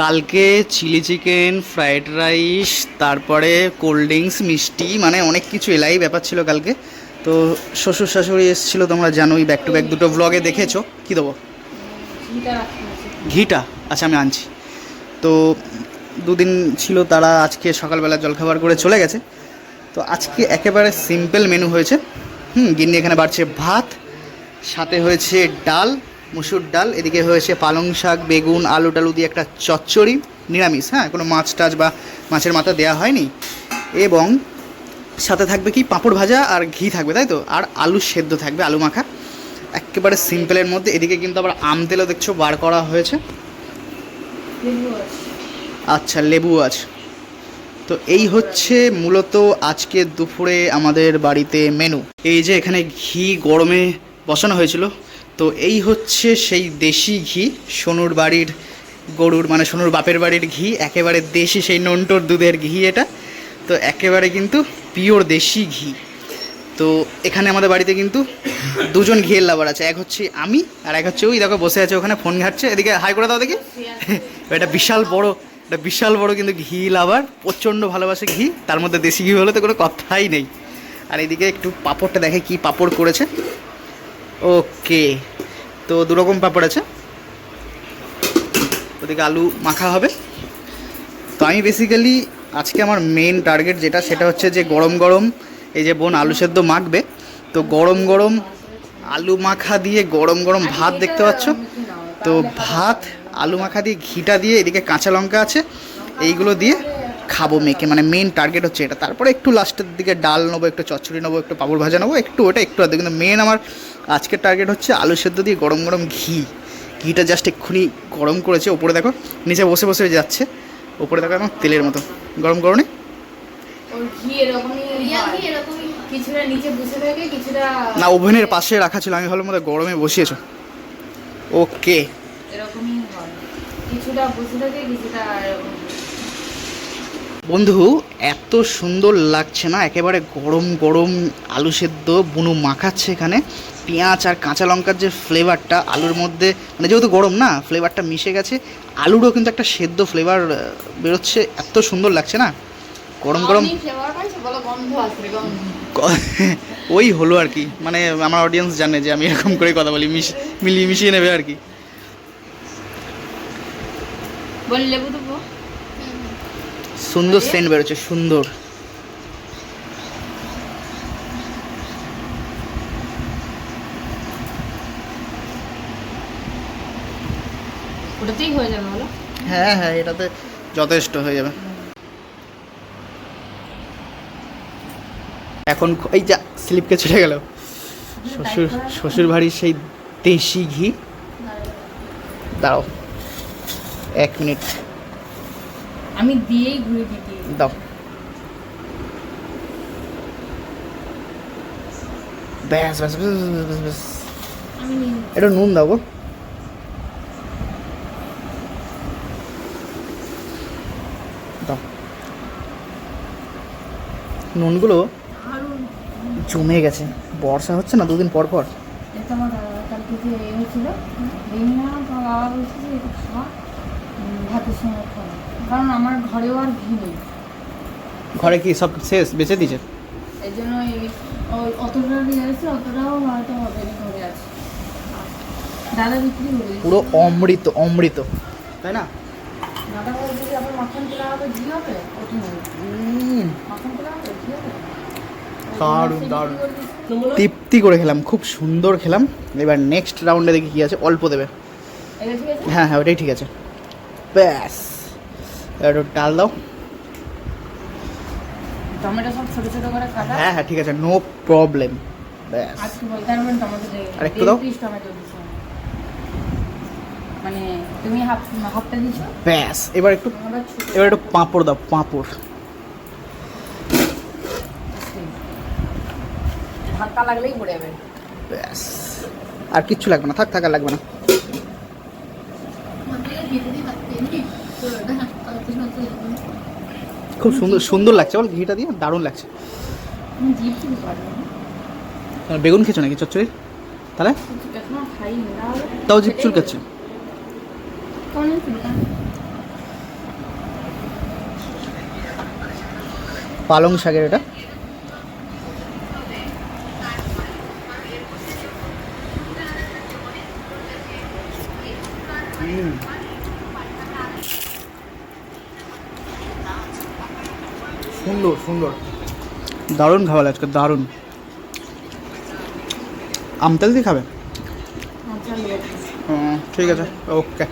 কালকে chilli chicken, fried rice, তারপরে cold drinks, মিষ্টি, মানে অনেক কিছু এলাই ব্যাপার ছিল কালকে। তো শ্বশুর শাশুড়ি এসেছিলো, তোমরা জানোই, ব্যাক টু ব্যাক দুটো ব্লগে দেখেছো। কী দেবো? ঘিটা, আচ্ছা আমি আনছি। তো দুদিন ছিল তারা, আজকে সকালবেলা জলখাবার করে চলে গেছে। তো আজকে একেবারে সিম্পল মেনু হয়েছে। গিন্নি এখানে বাড়ছে ভাত, সাথে হয়েছে ডাল, মুসুর ডাল, এদিকে হয়েছে পালং শাক, বেগুন, আলু টালু দিয়ে একটা চচ্চড়ি, নিরামিষ, হ্যাঁ, কোনো মাছ টাছ বা মাছের মাথা দেওয়া হয়নি। এবং সাথে থাকবে কি পাঁপড় ভাজা আর ঘি থাকবে, তাই তো, আর আলু সেদ্ধ থাকবে, আলু মাখা, একেবারে সিম্পলের মধ্যে। এদিকে কিন্তু আবার আম তেলও দেখছো বার করা হয়েছে। আচ্ছা, লেবু আছে। তো এই হচ্ছে মূলত আজকে দুপুরে আমাদের বাড়িতে মেনু। এই যে এখানে ঘি গরমে বসানো হয়েছিল, তো এই হচ্ছে সেই দেশি ঘি, সোনুর বাড়ির গরুর, মানে সোনুর বাপের বাড়ির ঘি, একেবারে দেশি সেই নন্টর দুধের ঘি এটা। তো একেবারে কিন্তু পিওর দেশি ঘি। তো এখানে আমাদের বাড়িতে কিন্তু দুজন ঘিয়ের লাভার আছে, এক হচ্ছে আমি আর এক হচ্ছে ওই দেখো বসে আছে ওখানে ফোন ঘাটছে। এদিকে হাই করে দাও দেখি। এটা বিশাল বড় কিন্তু ঘি লাভার, প্রচণ্ড ভালোবাসে ঘি, তার মধ্যে দেশি ঘি হলে তো কোনো কথাই নেই। আর এদিকে একটু পাঁপড়টা দেখে কি পাঁপড় করেছে। ওকে, তো দুরকম পাঁপড় আছে। ওদিকে আলু মাখা হবে। তো আমি বেসিক্যালি আজকে আমার মেন টার্গেট যেটা, সেটা হচ্ছে যে গরম গরম এই যে বোন আলু সেদ্ধ মাখবে, তো গরম গরম আলু মাখা দিয়ে গরম গরম ভাত দেখতে পাচ্ছ। তো ভাত আলু মাখা দিয়ে ঘিটা দিয়ে, এদিকে কাঁচা লঙ্কা আছে, এইগুলো দিয়ে খাবো মেখে, মানে মেন টার্গেট হচ্ছে এটা। তারপরে একটু লাস্টের দিকে ডাল নেবো, একটু চচ্চড়ি নেবো, একটু পাঁপড় ভাজা নেবো, একটু ওটা একটু আধ, কিন্তু মেন আমার আজকের টার্গেট হচ্ছে আলু সেদ্ধ দিয়ে গরম গরম ঘিটা জাস্ট এক্ষুনি গরম করেছে। ওপরে দেখো নিচে বসে বসে যাচ্ছে, ওপরে দেখো এখন তেলের মতো গরম গরমে। না, ওভেনের পাশে রাখা ছিল, আমি ভাবলাম মধ্যে গরমে বসিয়েছো। ওকে, বন্ধু এত সুন্দর লাগছে না, একেবারে গরম গরম আলু সেদ্ধ বুনু মাখাচ্ছে এখানে, পেঁয়াজ আর কাঁচা লঙ্কার যে ফ্লেভারটা আলুর মধ্যে, মানে যেহেতু গরম না, ফ্লেভারটা মিশে গেছে, আলুরও কিন্তু একটা সেদ্ধ ফ্লেভার বেরোচ্ছে, এত সুন্দর লাগছে না গরম গরম। ওই হলো আর কি, মানে আমার অডিয়েন্স জানে যে আমি এরকম করে কথা বলি, মিলিয়ে মিশিয়ে নেবে আর কি। সুন্দর সেন্ট বেরোচ্ছে, সুন্দর। ওটাতেই হয়ে যাবে বলো? হ্যাঁ হ্যাঁ, এটাতে যথেষ্ট হয়ে যাবে। এখন এই যা স্লিপকে চলে গেল শ্বশুর বাড়ির সেই দেশি ঘি। দাও 1 মিনিট, আমি দিয়েই ঘুরে দিতে দাও। ব্যাস ব্যাস ব্যাস ব্যাস ব্যাস, এটা নুন দাও গো। দাও, নুনগুলো জমে গেছে, বর্ষা হচ্ছে না দুদিন পর পর। কালকে যে হয়েছিল, বাবা বলছে যে এটা খাওয়া ভাতের সঙ্গে খাওয়া, কারণ আমার ঘরেও আর ঘি নেই। ঘরে কি সব শেষ, বেঁচে দিয়েছে? এই জন্য অতটা নিয়ে আসছে, অতটাও হয়তো হবে না, ঘরে আছে। দাদা বিক্রি করে পুরো অমৃত অমৃত, তাই না? দাদা বলছে যে আবার মাখন তোলা হবে, ঘি হবে, মাখন তোলা হবে, ঘি হবে। দারুণ দারুণ, তৃপ্তি করে খেলাম, খুব সুন্দর খেলাম। এবার নেক্সট রাউন্ডে দেখি কী আছে, অল্প দেবে। হ্যাঁ হ্যাঁ, ওটাই ঠিক আছে। ব্যাস, একটু ডাল দাও। টমেটো সব ছোট ছোট করে কাটা। হ্যাঁ হ্যাঁ, ঠিক আছে, নো প্রবলেম। ব্যাস, আজকে বলতে পারবেন টমেটো দেবে, আর একটু দাও। পিস টমেটো দিছো, মানে তুমি হাফটা দিছো। ব্যাস, এবার একটু পাঁপড় দাও, পাঁপড়। ধাক্কা লাগলেই পড়ে যাবে। ব্যাস, আর কিচ্ছু লাগবে না, থাক আর লাগবে না। খুব সুন্দর সুন্দর লাগছে, বল ঘিটা দিয়ে দারুণ লাগছে। বেগুন খেয়েছো নাকি চচ্চড়ি? তাহলে তাও জিভ চুলকাচ্ছে। পালং শাকের এটা। সুন্দর সুন্দর, দারুণ খাবার আজকে, দারুণ। আমতেল দিয়ে খাবে? আচ্ছা, ঠিক আছে, ওকে।